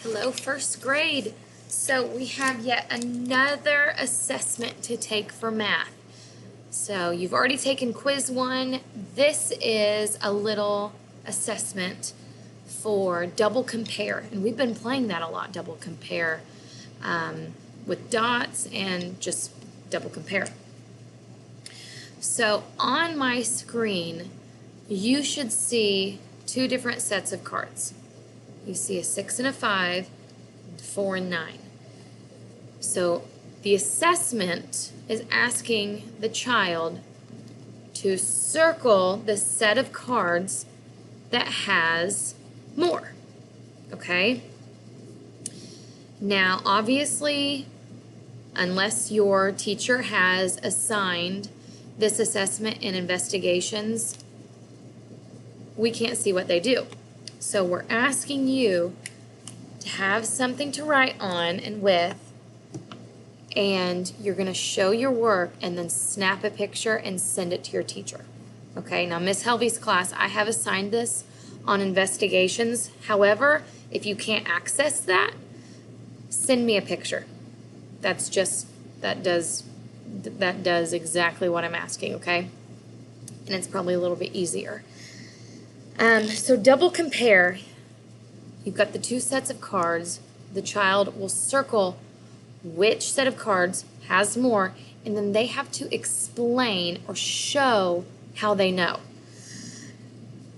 Hello, first grade. So we have yet another assessment to take for math. So you've already taken quiz 1. This is a little assessment for double compare. And we've been playing that a lot, double compare, with dots and just double compare. So on my screen, you should see two different sets of cards. You see a 6 and a 5, 4 and 9. So the assessment is asking the child to circle the set of cards that has more, okay? Now, obviously, unless your teacher has assigned this assessment in investigations, we can't see what they do. So we're asking you to have something to write on and with, and you're going to show your work and then snap a picture and send it to your teacher. Okay, now Miss Helvey's class, I have assigned this on investigations. However, if you can't access that, send me a picture. That does exactly what I'm asking, okay? And it's probably a little bit easier. So double compare. You've got the two sets of cards. The child will circle which set of cards has more, and then they have to explain or show how they know.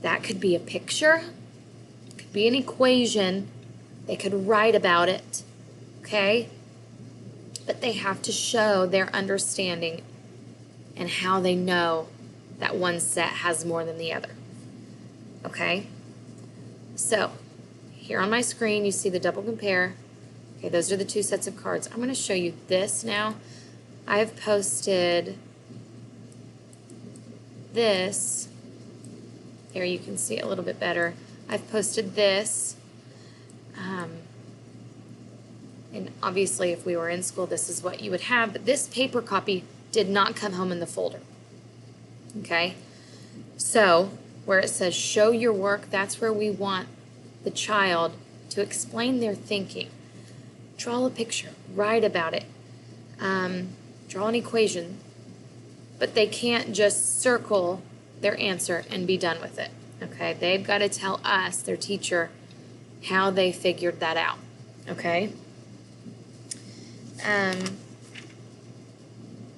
That could be a picture, could be an equation, they could write about it, okay? But they have to show their understanding and how they know that one set has more than the other. Okay, so here on my screen you see the double compare. Okay, those are the two sets of cards. I'm going to show you this now. I have posted this. There you can see it a little bit better. I've posted this. And obviously if we were in school this is what you would have, but this paper copy did not come home in the folder. Okay, so where it says show your work, that's where we want the child to explain their thinking. Draw a picture, write about it, draw an equation, but they can't just circle their answer and be done with it. Okay, they've got to tell us, their teacher, how they figured that out. Okay.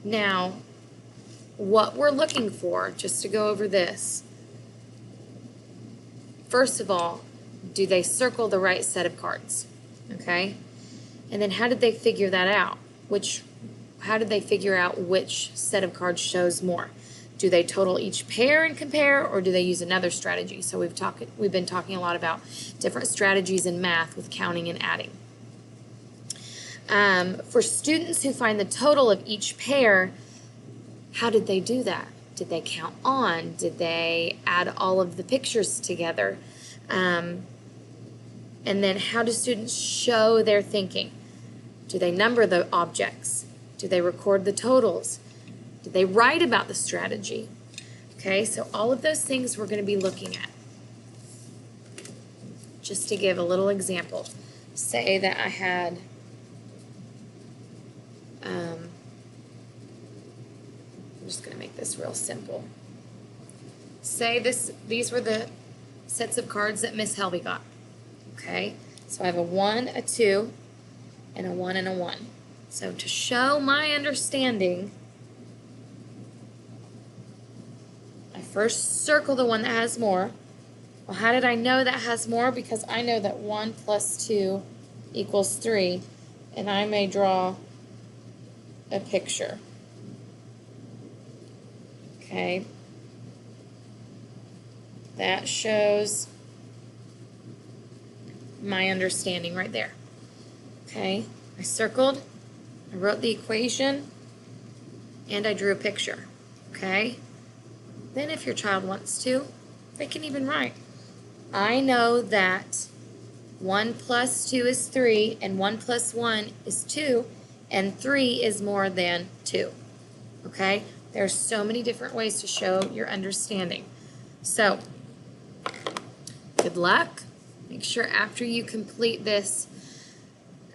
Now, what we're looking for, just to go over this, first of all, do they circle the right set of cards? Okay? And then how did they figure that out? How did they figure out which set of cards shows more? Do they total each pair and compare, or do they use another strategy? So we've been talking a lot about different strategies in math with counting and adding. For students who find the total of each pair, how did they do that? Did they count on? Did they add all of the pictures together? And then how do students show their thinking? Do they number the objects? Do they record the totals? Do they write about the strategy? Okay, so all of those things we're going to be looking at. Just to give a little example, say that I had I'm just going to make this real simple. Say these were the sets of cards that Miss Helvey got. Okay, so I have a 1, a 2, and a 1 and a 1. So to show my understanding, I first circle the one that has more. Well, how did I know that has more? Because I know that 1 plus 2 equals 3, and I may draw a picture. Okay, that shows my understanding right there. Okay, I circled, I wrote the equation, and I drew a picture. Okay, then if your child wants to, they can even write. I know that 1 plus 2 is 3, and 1 plus 1 is 2, and 3 is more than 2. Okay, there's so many different ways to show your understanding. So, good luck. Make sure after you complete this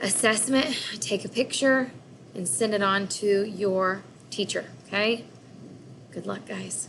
assessment, take a picture and send it on to your teacher, okay? Good luck, guys.